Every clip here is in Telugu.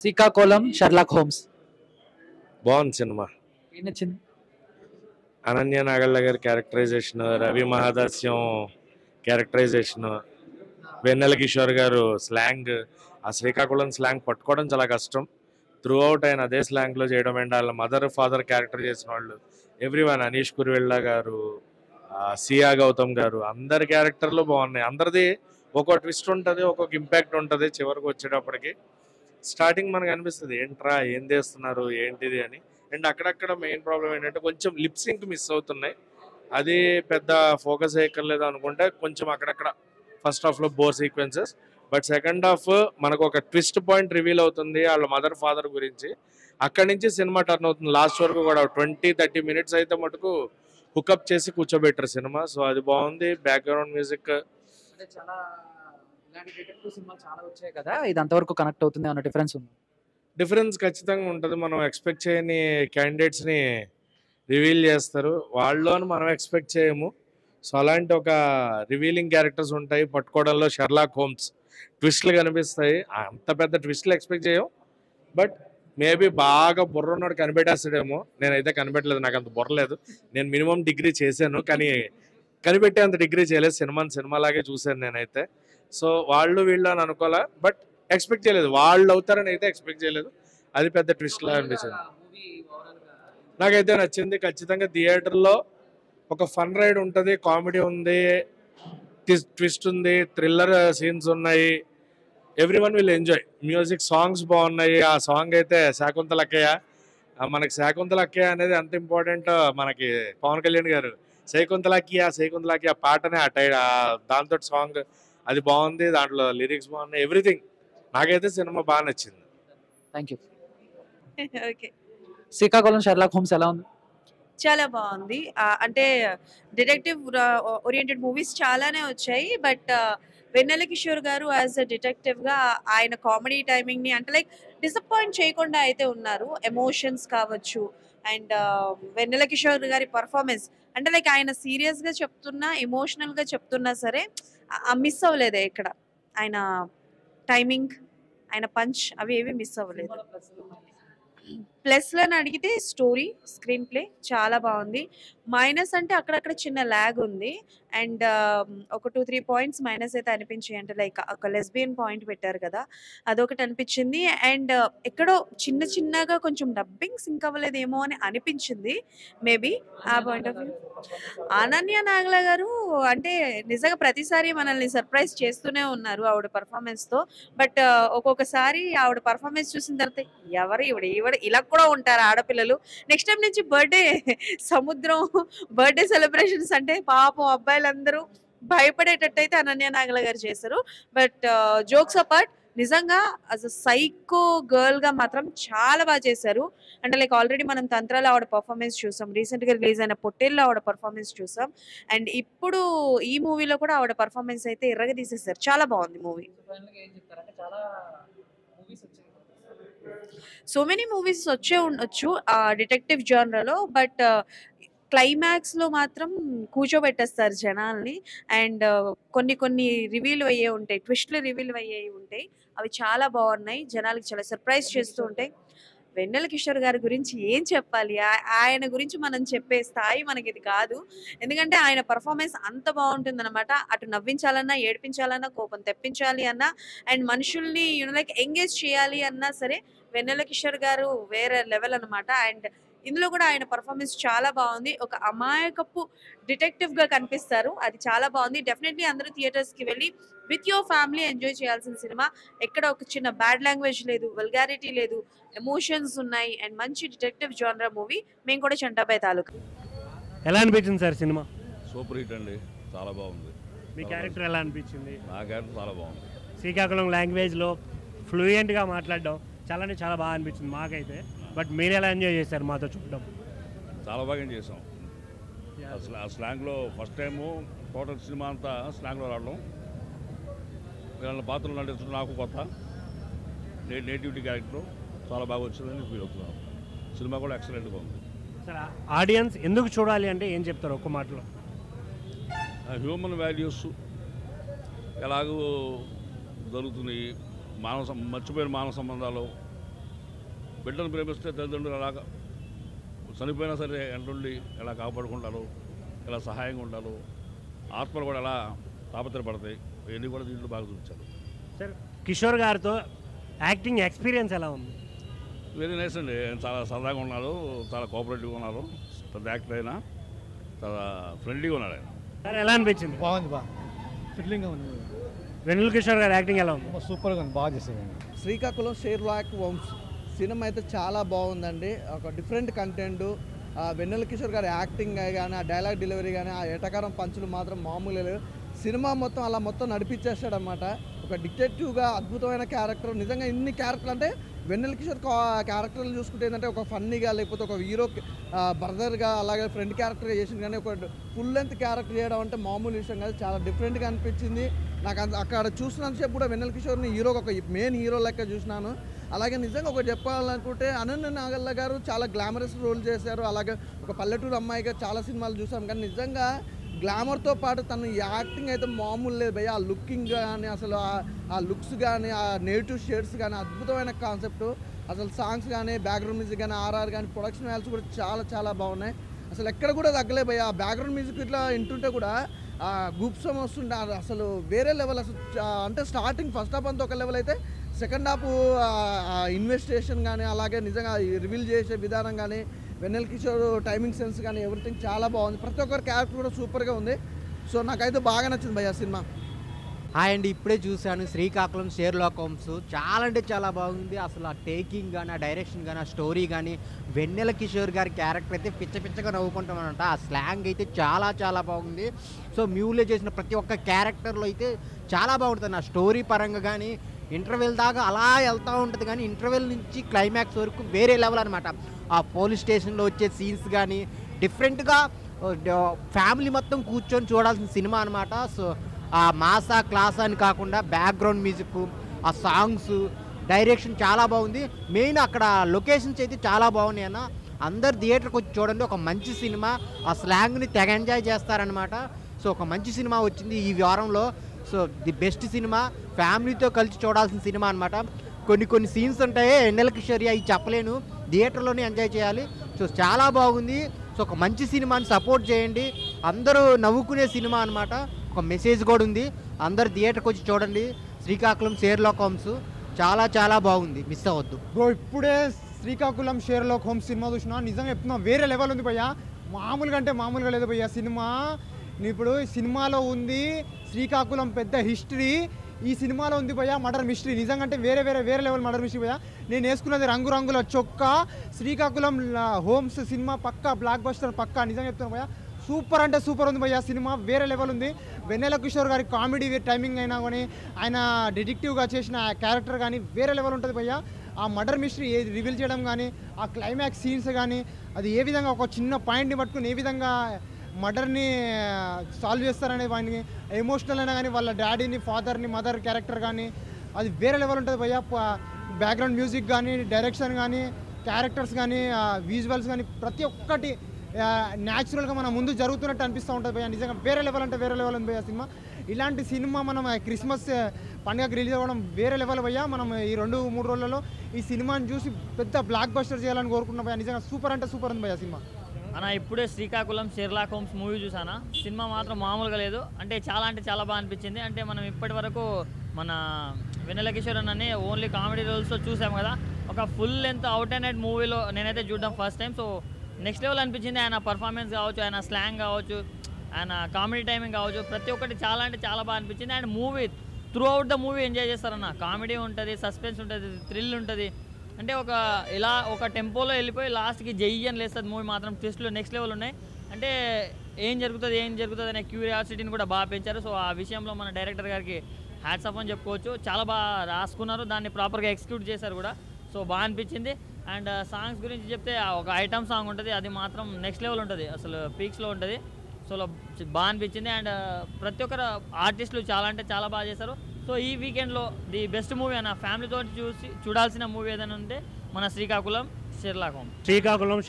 శ్రీకాకుళం షర్లాక్ హోమ్స్ బాగుంది సినిమా. ఏం నచ్చింది? అనన్య నాగళ్ళ గారి క్యారెక్టరైజేషన్, రవి మహాదాస్యం క్యారెక్టరైజేషన్, వెన్నెల కిషోర్ గారు స్లాంగ్, ఆ శ్రీకాకుళం స్లాంగ్ పట్టుకోవడం చాలా కష్టం. త్రూ అవుట్ ఆయన అదే స్లాంగ్లో చేయడం అండ్ వాళ్ళ మదర్ ఫాదర్ క్యారెక్టర్ చేసిన వాళ్ళు ఎవ్రీవన్, అనీష్ కుర్వెళ్ళ గారు, సియా గౌతమ్ గారు, అందరి క్యారెక్టర్లు బాగున్నాయి. అందరిది ఒక్కో ట్విస్ట్ ఉంటుంది, ఒక్కొక్క ఇంపాక్ట్ ఉంటుంది. చివరికి వచ్చేటప్పటికి స్టార్టింగ్ మనకు అనిపిస్తుంది ఏంట్రా ఏం చేస్తున్నారు ఏంటిది అని. అండ్ అక్కడక్కడ మెయిన్ ప్రాబ్లం ఏంటంటే కొంచెం లిప్ సింక్ మిస్ అవుతున్నాయి. అది పెద్ద ఫోకస్ అయ్యక్కర్లేదు అనుకుంటే కొంచెం అక్కడక్కడ ఫస్ట్ హాఫ్లో bore sequences. But second half మనకు ఒక ట్విస్ట్ పాయింట్ రివీల్ అవుతుంది వాళ్ళ మదర్ ఫాదర్ గురించి. అక్కడి నుంచి సినిమా టర్న్ అవుతుంది. లాస్ట్ వరకు కూడా 20-30 మినిట్స్ అయితే మటుకు హుకప్ చేసి కూర్చోబెట్టారు సినిమా. సో అది బాగుంది. బ్యాక్గ్రౌండ్ మ్యూజిక్ అంటే చాలా ఇలాంటి డిటెక్టివ్ సినిమాలు చాలా వచ్చాయి కదా, ఇది అంతవరకు కనెక్ట్ అవుతుంది అన్న డిఫరెన్స్ ఉంది. డిఫరెన్స్ ఖచ్చితంగా ఉంటుంది. మనం ఎక్స్పెక్ట్ చేయని క్యాండిడేట్స్ని రివీల్ చేస్తారు, వాళ్ళలోని మనం ఎక్స్పెక్ట్ చేయము. సో అలాంటి ఒక రివీలింగ్ క్యారెక్టర్స్ ఉంటాయి. పట్టుకోవడంలో షెర్లాక్ హోమ్స్ ట్విస్ట్లు కనిపిస్తాయి. అంత పెద్ద ట్విస్ట్లు ఎక్స్పెక్ట్ చేయం. బట్ మేబీ బాగా బుర్ర ఉన్నోడు కనిపెట్టేస్తాడేమో. నేనైతే కనిపెట్టలేదు, నాకు అంత బుర్ర లేదు. నేను మినిమం డిగ్రీ చేశాను కానీ కనిపెట్టే అంత డిగ్రీ చేయలేదు. సినిమాలాగే చూశాను నేనైతే. సో వాళ్ళు వీళ్ళు అని అనుకోలే, బట్ ఎక్స్పెక్ట్ చేయలేదు. వాళ్ళు అవుతారని అయితే ఎక్స్పెక్ట్ చేయలేదు. అది పెద్ద ట్విస్ట్ లా అనిపించింది. నాకైతే నచ్చింది. ఖచ్చితంగా థియేటర్లో ఒక ఫన్ రైడ్ ఉంటుంది, కామెడీ ఉంది, ట్విస్ట్ ఉంది, థ్రిల్లర్ సీన్స్ ఉన్నాయి. Every one will enjoy. Music, songs బాగున్నాయి. ఆ సాంగ్ అయితే శాకుంతలక్కయ్య, మనకి శాకుంతలక్కయ్య అనేది అంత ఇంపార్టెంట్. మనకి పవన్ కళ్యాణ్ గారు శైకుంతలక్కయ్య పాటనే దాంతో సాంగ్ అది బాగుంది. దాంట్లో లిరిక్స్ బాగున్నాయి, ఎవ్రీథింగ్. నాకైతే సినిమా బాగా నచ్చింది. Thank you. Okay, Srikakulam Sherlock homes ఎలా ఉంది? చాలా బాగుంది. అంటే డిటెక్టివ్ ఓరియంటెడ్ మూవీస్ చాలానే వచ్చాయి, బట్ వెన్నెల కిషోర్ గారు యాజ్ అ డిటెక్టివ్ గా ఆయన కామెడీ టైమింగ్ ని అంటే లైక్ డిసప్పాయింట్ చేయకుండా అయితే ఉన్నారు. ఎమోషన్స్ కావచ్చు అండ్ వెన్నెల కిషోర్ గారి పర్ఫార్మెన్స్ అంటే లైక్ ఆయన సీరియస్ గా చెప్తున్నా, ఎమోషనల్ గా చెప్తున్నా సరే మిస్ అవ్వలేదు ఇక్కడ. ఆయన టైమింగ్, ఆయన పంచ్ అవి ఏవి మిస్ అవ్వలేదు. ప్లస్లను అడిగితే స్టోరీ, స్క్రీన్ ప్లే చాలా బాగుంది. మైనస్ అంటే అక్కడక్కడ చిన్న ల్యాగ్ ఉంది. అండ్ ఒక 2-3 పాయింట్స్ మైనస్ అయితే అనిపించాయి. అంటే లైక్ ఒక లెస్బియన్ పాయింట్ పెట్టారు కదా, అదొకటి అనిపించింది. అండ్ ఎక్కడో చిన్నగా కొంచెం డబ్బింగ్ సింక్ అవ్వలేదేమో అని అనిపించింది మేబీ ఆ పాయింట్ ఆఫ్ వ్యూ. అనన్య నాగల గారు అంటే నిజంగా ప్రతిసారి మనల్ని సర్ప్రైజ్ చేస్తూనే ఉన్నారు ఆవిడ పర్ఫార్మెన్స్తో. బట్ ఒక్కొక్కసారి ఆవిడ పర్ఫార్మెన్స్ చూసిన తర్వాత ఎవరు ఈవిడ ఇలా కూడా ఉంటారు ఆడపిల్లలు. నెక్స్ట్ టైం నుంచి సముద్రం బర్త్డే సెలబ్రేషన్స్ అంటే పాపం అబ్బాయిలందరూ భయపడేటట్టయితే అనన్య నాగల గారు చేశారు. బట్ జోక్స్ అపార్ట్ నిజంగా అస్ అ సైకో గర్ల్ గా మాత్రం చాలా బాగా చేశారు. అంటే లైక్ ఆల్రెడీ మనం తంత్రాలు ఆవిడ పర్ఫార్మెన్స్ చూసాం, రీసెంట్ గా రిలీజ్ అయిన పొట్టేల్లో ఆవిడ పర్ఫార్మెన్స్ చూసాం, అండ్ ఇప్పుడు ఈ మూవీలో కూడా ఆవిడ పర్ఫార్మెన్స్ అయితే ఎర్రగా తీసేశారు. చాలా బాగుంది మూవీ. సో మెనీ మూవీస్ వచ్చే ఉండొచ్చు ఆ డిటెక్టివ్ జానరాలో, బట్ క్లైమాక్స్ లో మాత్రం కూర్చోబెట్టేస్తారు జనాల్ని. అండ్ కొన్ని రివీల్ అయ్యే ఉంటాయి, ట్విస్ట్లు రివీల్ అయ్యే ఉంటాయి, అవి చాలా బాగున్నాయి. జనాలకి చాలా సర్ప్రైజ్ చేస్తూ ఉంటాయి. వెన్నెల కిషోర్ గారి గురించి ఏం చెప్పాలి, ఆయన గురించి మనం చెప్పే స్థాయి మనకి ఇది కాదు. ఎందుకంటే ఆయన పర్ఫార్మెన్స్ అంత బాగుంటుంది అనమాట. అటు నవ్వించాలన్నా, ఏడిపించాలన్నా, కోపం తెప్పించాలి అన్నా, అండ్ మనుషుల్ని లైక్ ఎంగేజ్ చేయాలి అన్నా సరే వెన్నెల కిషోర్ గారు వేరే లెవెల్ అనమాట. అండ్ ఇందులో కూడా ఆయన పర్ఫార్మెన్స్ చాలా బాగుంది. ఒక అమాయకపు డిటెక్టివ్ గా కనిపిస్తారు, అది చాలా బాగుంది. డెఫినెట్లీ అందరూ థియేటర్స్ కి వెళ్ళి విత్ యువర్ ఫ్యామిలీ ఎంజాయ్ చేయాల్సిన సినిమా. ఎక్కడ ఒక చిన్న బ్యాడ్ లాంగ్వేజ్ లేదు, వల్గారిటీ లేదు, ఎమోషన్స్ ఉన్నాయి, అండ్ మంచి డిటెక్టివ్ జానరా మూవీ. మేము కూడా చంటాబాయ్ తాలూకా. ఎలా అనిపించింది సార్ సినిమా? సూపర్ హిట్ అండి, చాలా బాగుంది. మీ క్యారెక్టర్ ఎలా అనిపించింది? నా క్యారెక్టర్ చాలా బాగుంది. శ్రీకాకుళం లాంగ్వేజ్లో ఫ్లూయెంట్గా మాట్లాడడం చాలా బాగా అనిపించింది మాకైతే. బట్ మీరు ఎలా ఎంజాయ్ చేశారు మాతో చూడడం? చాలా బాగా చేసాం. అసలు ఆ స్లాంగ్లో ఫస్ట్ టైము టోటల్ సినిమా అంతా స్లాంగ్లో రావడం, వీళ్ళ పాత్రలు నటించడం నాకు కొత్త నేటివిటీ క్యారెక్టర్ చాలా బాగా వచ్చిందని ఫీల్ అవుతున్నాను. సినిమా కూడా ఎక్సలెంట్గా ఉంది. సార్ ఆడియన్స్ ఎందుకు చూడాలి అంటే ఏం చెప్తారు ఒక్క మాటలో? హ్యూమన్ వాల్యూస్ ఎలాగో జరుగుతున్నాయి, మర్చిపోయిన మానవ సంబంధాలు బిడ్డను ప్రేమిస్తే తల్లిదండ్రులు అలాగా చనిపోయినా సరే ఎంటుండి ఎలా కాపాడుకుంటారు, ఎలా సహాయంగా ఉంటారు, ఆత్మలు కూడా ఎలా తాపత్రపడతాయి, ఇవన్నీ కూడా దీంట్లో బాగా చూపించారు. సార్ కిషోర్ గారితో యాక్టింగ్ ఎక్స్పీరియన్స్ ఎలా ఉంది? వెరీ నైస్ అండి. చాలా సరదాగా ఉన్నారు, చాలా కోఆపరేటివ్గా ఉన్నారు. పెద్ద యాక్టర్ అయినా చాలా ఫ్రెండ్లీగా ఉన్నాడు ఆయన. సార్ ఎలా అనిపించింది? బాగుంది, బాగా థ్రిల్లింగ్గా ఉంది. వెన్నెల కిషోర్ గారి యాక్టింగ్ ఎలా ఉంది? సూపర్గా ఉంది, బాగా చేసేదండి. శ్రీకాకుళం షెర్లాక్ హోమ్స్ సినిమా అయితే చాలా బాగుందండి. ఒక డిఫరెంట్ కంటెంట్. వెన్నెల కిషోర్ గారి యాక్టింగ్ కానీ, ఆ డైలాగ్ డెలివరీ కానీ, ఆ ఎటకారం పంచులు మాత్రం మామూలు లేదు. సినిమా మొత్తం అలా మొత్తం నడిపించేస్తాడు అనమాట. ఒక డిటెక్టివ్గా అద్భుతమైన క్యారెక్టర్. నిజంగా ఇన్ని క్యారెక్టర్లు అంటే వెన్నెల కిషోర్ క్యారెక్టర్లు చూసుకుంటే ఏంటంటే ఒక ఫన్నీగా, లేకపోతే ఒక హీరో బ్రదర్గా, అలాగే ఫ్రెండ్ క్యారెక్టర్గా చేసింది. కానీ ఒక ఫుల్ లెంత్ క్యారెక్టర్ చేయడం అంటే మామూలు విషయం కాదు. చాలా డిఫరెంట్గా అనిపించింది నాకు. అక్కడ చూసినంతసేపు కూడా వెన్నెల కిషోర్ని హీరోగా ఒక మెయిన్ హీరో లెక్క చూసినాను. అలాగే నిజంగా ఒకటి చెప్పాలనుకుంటే అనన్య నాగల్ల గారు చాలా గ్లామరస్ రోల్ చేశారు. అలాగే ఒక పల్లెటూరు అమ్మాయిగా చాలా సినిమాలు చూసాం. కానీ నిజంగా గ్లామర్తో పాటు తను యాక్టింగ్ అయితే మామూలు లేదు భయ్య. ఆ లుకింగ్ కానీ, అసలు ఆ లుక్స్ కానీ, ఆ నేటివ్ షేడ్స్ కానీ అద్భుతమైన కాన్సెప్ట్. అసలు సాంగ్స్ కానీ, బ్యాక్గ్రౌండ్ మ్యూజిక్ కానీ, ఆర్ఆర్ కానీ, ప్రొడక్షన్ వాల్యూస్ కూడా చాలా చాలా బాగున్నాయి. అసలు ఎక్కడ కూడా తగ్గలే భయ్య. ఆ బ్యాక్గ్రౌండ్ మ్యూజిక్ ఇట్లా వింటుంటే కూడా గుప్సం వస్తుంటే అసలు వేరే లెవెల్. అసలు అంటే స్టార్టింగ్ ఫస్ట్ హాఫ్ అంతా ఒక లెవెల్ అయితే సెకండ్ హాఫ్ ఇన్వెస్టిగేషన్ కానీ, అలాగే నిజంగా రివీల్ చేసే విధానం కానీ, వెన్నెల కిషోర్ టైమింగ్ సెన్స్ కానీ ఎవ్రీథింగ్ చాలా బాగుంది. ప్రతి ఒక్కరి క్యారెక్టర్ కూడా సూపర్గా ఉంది. సో నాకైతే బాగా నచ్చింది భయ్య సినిమా. హాయ్ అండి, ఇప్పుడే చూశాను శ్రీకాకుళం షెర్లాక్ హోమ్స్. చాలా అంటే చాలా బాగుంది. అసలు ఆ టేకింగ్ కానీ, ఆ డైరెక్షన్ కానీ, ఆ స్టోరీ కానీ, వెన్నెల కిషోర్ గారి క్యారెక్టర్ అయితే పిచ్చగా నవ్వుకుంటామన్నమాట. ఆ స్లాంగ్ అయితే చాలా చాలా బాగుంది. సో మ్యూలో చేసిన ప్రతి ఒక్క క్యారెక్టర్లో అయితే చాలా బాగుంటుంది. ఆ స్టోరీ పరంగా కానీ, ఇంటర్వెల్ దాకా అలా వెళ్తూ ఉంటుంది. కానీ ఇంటర్వెల్ నుంచి క్లైమాక్స్ వరకు వేరే లెవెల్ అనమాట. ఆ పోలీస్ స్టేషన్లో వచ్చే సీన్స్ కానీ డిఫరెంట్గా ఫ్యామిలీ మొత్తం కూర్చొని చూడాల్సిన సినిమా అనమాట. సో ఆ మాసా క్లాస్ అని కాకుండా బ్యాక్గ్రౌండ్ మ్యూజిక్, ఆ సాంగ్స్, డైరెక్షన్ చాలా బాగుంది. మెయిన్ అక్కడ లొకేషన్స్ అయితే చాలా బాగున్నాయి అన్న. అందరు థియేటర్కి వచ్చి చూడండి, ఒక మంచి సినిమా. ఆ స్లాంగ్ని తెగ ఎంజాయ్ చేస్తారనమాట. సో ఒక మంచి సినిమా వచ్చింది ఈ వారంలో. సో ది బెస్ట్ సినిమా, ఫ్యామిలీతో కలిసి చూడాల్సిన సినిమా అనమాట. కొన్ని సీన్స్ ఉంటాయి వెన్నెల కిషోర్ అవి చెప్పలేను, థియేటర్లోనే ఎంజాయ్ చేయాలి. సో చాలా బాగుంది. సో ఒక మంచి సినిమాని సపోర్ట్ చేయండి. అందరూ నవ్వుకునే సినిమా అనమాట. ఒక మెసేజ్ కూడా ఉంది. అందరు థియేటర్కి వచ్చి చూడండి. శ్రీకాకుళం షెర్లాక్ హోమ్స్ చాలా చాలా బాగుంది, మిస్ అవ్వద్దు. బ్రో ఇప్పుడే శ్రీకాకుళం షెర్లాక్ హోమ్స్ సినిమా చూసినా, నిజంగా చెప్తున్నా వేరే లెవెల్ ఉంది భయ్య. మామూలుగా అంటే మామూలుగా లేదు భయ్య సినిమా. ఇప్పుడు సినిమాలో ఉంది శ్రీకాకుళం పెద్ద హిస్టరీ, ఈ సినిమాలో ఉంది భయ్య మర్డర్ మిస్టరీ. నిజంగా అంటే వేరే లెవెల్ మర్డర్ మిస్టరీ భయ్య. నేను వేసుకున్నది రంగురంగుల చొక్కా. శ్రీకాకుళం హోమ్స్ సినిమా పక్కా బ్లాక్ బస్టర్ పక్కా. నిజంగా చెప్తున్నాను భయ్య, సూపర్ అంటే సూపర్ ఉంది భయ్య సినిమా, వేరే లెవెల్ ఉంది. వెన్నెల కిషోర్ గారి కామెడీ టైమింగ్ అయినా కానీ, ఆయన డిటెక్టివ్గా చేసిన క్యారెక్టర్ కానీ వేరే లెవెల్ ఉంటుంది భయ్య. ఆ మర్డర్ మిస్టరీ రివీల్ చేయడం కానీ, ఆ క్లైమాక్స్ సీన్స్ కానీ, అది ఏ విధంగా ఒక చిన్న పాయింట్ని పట్టుకుని ఏ విధంగా మర్డర్ని సాల్వ్ చేస్తారనే వాడిని ఎమోషనల్ అయినా కానీ, వాళ్ళ డాడీని, ఫాదర్ని, మదర్ క్యారెక్టర్ కానీ అది వేరే లెవెల్ ఉంటుంది భయ్య. బ్యాక్గ్రౌండ్ మ్యూజిక్ కానీ, డైరెక్షన్ కానీ, క్యారెక్టర్స్ కానీ, విజువల్స్ కానీ ప్రతి ఒక్కటి న్యాచురల్గా మన ముందు జరుగుతున్నట్టు అనిపిస్తూ ఉంటుంది భయ్య. నిజంగా వేరే లెవెల్ అంటే వేరే లెవెల్ ఉంది భయ్య సినిమా. ఇలాంటి సినిమా మనం క్రిస్మస్ పండుగకి రిలీజ్ అవ్వడం వేరే లెవెల్ భయ్య. మనం ఈ 2-3 రోజులలో ఈ సినిమాని చూసి పెద్ద బ్లాక్ బస్టర్ చేయాలని కోరుకుంటున్నాం భయ్య. నిజంగా సూపర్ అంటే సూపర్ ఉంది భయ్య సినిమా. అన్న ఇప్పుడే శ్రీకాకుళం షెర్లాక్ హోమ్స్ మూవీ చూసానా, సినిమా మాత్రం మామూలుగా లేదు. అంటే చాలా బాగా అనిపించింది. అంటే మనం ఇప్పటి వరకు మన వెన్నెల కిషోర్ అన్నని ఓన్లీ కామెడీ రోల్స్తో చూసాం కదా. ఒక full length out and out మూవీలో నేనైతే చూడడం first time. So next level అనిపించింది. ఆయన పర్ఫార్మెన్స్ కావచ్చు, ఆయన స్లాంగ్ కావచ్చు, ఆయన కామెడీ టైమింగ్ కావచ్చు, ప్రతి ఒక్కటి చాలా బాగా అనిపించింది. And movie through out the movie enjoy చేస్తారన్న. కామెడీ ఉంటుంది, సస్పెన్స్ ఉంటుంది, థ్రిల్ ఉంటుంది. అంటే ఒక టెంపోలో వెళ్ళిపోయి లాస్ట్కి జయ్యి అని లేస్తుంది మూవీ మాత్రం. ట్విస్ట్లు నెక్స్ట్ లెవెల్ ఉన్నాయి. అంటే ఏం జరుగుతుంది అనే క్యూరియాసిటీని కూడా బాగా పెంచారు. సో ఆ విషయంలో మన డైరెక్టర్ గారికి హ్యాట్స్ ఆఫ్ అని చెప్పుకోవచ్చు. చాలా బాగా రాసుకున్నారు, దాన్ని ప్రాపర్గా ఎగ్జిక్యూట్ చేశారు కూడా. సో బాగా అనిపించింది. అండ్ సాంగ్స్ గురించి చెప్తే ఒక ఐటమ్ సాంగ్ ఉంటుంది, అది మాత్రం నెక్స్ట్ లెవెల్ ఉంటుంది, అసలు పీక్స్లో ఉంటుంది. సో బాగా అనిపించింది. అండ్ ప్రతి ఒక్కరు ఆర్టిస్టులు చాలా బాగా చేశారు. సో ఈ వీకెండ్లో ది బెస్ట్ మూవీ అన్న ఫ్యామిలీతో చూడాల్సిన మూవీ ఏదైనా ఉంటే మన శ్రీకాకుళం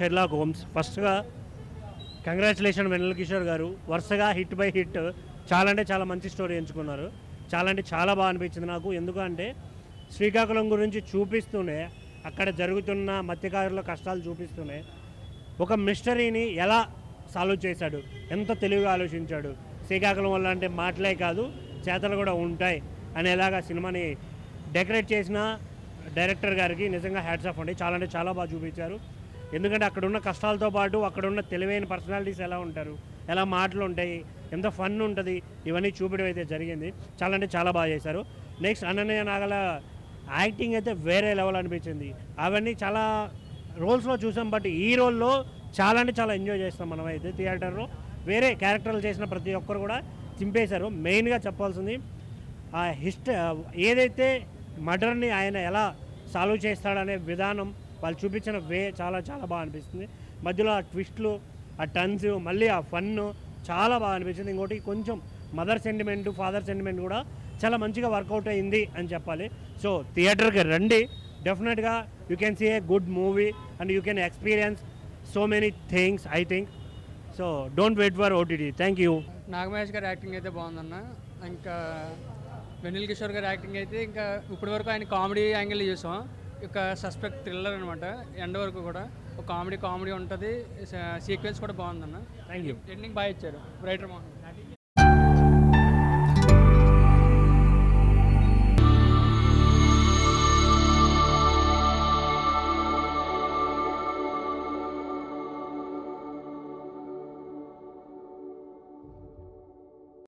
షెర్లాక్ హోమ్స్. ఫస్ట్గా కంగ్రాచులేషన్ వెన్నెల కిషోర్ గారు, వరుసగా హిట్ బై హిట్ చాలా మంచి స్టోరీ ఎంచుకున్నారు. చాలా బాగా అనిపించింది నాకు. ఎందుకంటే శ్రీకాకుళం గురించి చూపిస్తూనే అక్కడ జరుగుతున్న మత్స్యకారుల కష్టాలు చూపిస్తూనే ఒక మిస్టరీని ఎలా సాల్వ్ చేశాడు, ఎంత తెలివిగా ఆలోచించాడు. శ్రీకాకుళం వల్ల అంటే మాటలే కాదు చేతలు కూడా ఉంటాయి అనేలాగా సినిమాని డెకరేట్ చేసిన డైరెక్టర్ గారికి నిజంగా హ్యాట్స్ ఆఫ్ అండి. చాలా అంటే చాలా బాగా చూపించారు. ఎందుకంటే అక్కడ ఉన్న కష్టాలతో పాటు అక్కడ ఉన్న తెలివైన పర్సనాలిటీస్ ఎలా ఉంటారు, ఎలా మాటలు ఉంటాయి, ఎంత ఫన్ ఉంటుంది, ఇవన్నీ చూపించడం అయితే జరిగింది. చాలా అంటే చాలా బాగా చేశారు. నెక్స్ట్ అనన్య నాగల యాక్టింగ్ అయితే వేరే లెవెల్ అనిపించింది. అవన్నీ చాలా రోల్స్లో చూసాం, బట్ ఈ రోల్లో చాలా అంటే చాలా ఎంజాయ్ చేస్తాం మనం అయితే థియేటర్లో. వేరే క్యారెక్టర్లు చేసిన ప్రతి ఒక్కరు కూడా చింపేశారు. మెయిన్గా చెప్పాల్సింది ఆ ఏదైతే మర్డర్ని ఆయన ఎలా సాల్వ్ చేస్తాడనే విధానం, వాళ్ళు చూపించిన వే చాలా చాలా బాగా అనిపిస్తుంది. మధ్యలో ఆ ట్విస్ట్లు, ఆ టర్న్స్, మళ్ళీ ఆ ఫన్ను చాలా బాగా అనిపించింది. ఇంకోటి కొంచెం మదర్ సెంటిమెంట్, ఫాదర్ సెంటిమెంట్ కూడా చాలా మంచిగా వర్కౌట్ అయింది అని చెప్పాలి. సో థియేటర్కి రండి, డెఫినెట్గా you can see a good movie and you can experience so many things I think. So don't wait for OTT. Thank you. Nagamahesh గారి యాక్టింగ్ అయితే బాగుందన్న. ఇంకా వెన్నెల కిషోర్ గారి యాక్టింగ్ అయితే ఇంకా ఇప్పటి వరకు ఆయన కామెడీ యాంగిల్ చూసాం. ఒక సస్పెక్ట్ థ్రిల్లర్ అనమాట. ఎండ్ వరకు కూడా ఒక కామెడీ ఉంటుంది. సీక్వెన్స్ కూడా బాగుందన్న. Thank you. ఎండింగ్ బాగా ఇచ్చారు రైటర్ మోహన్.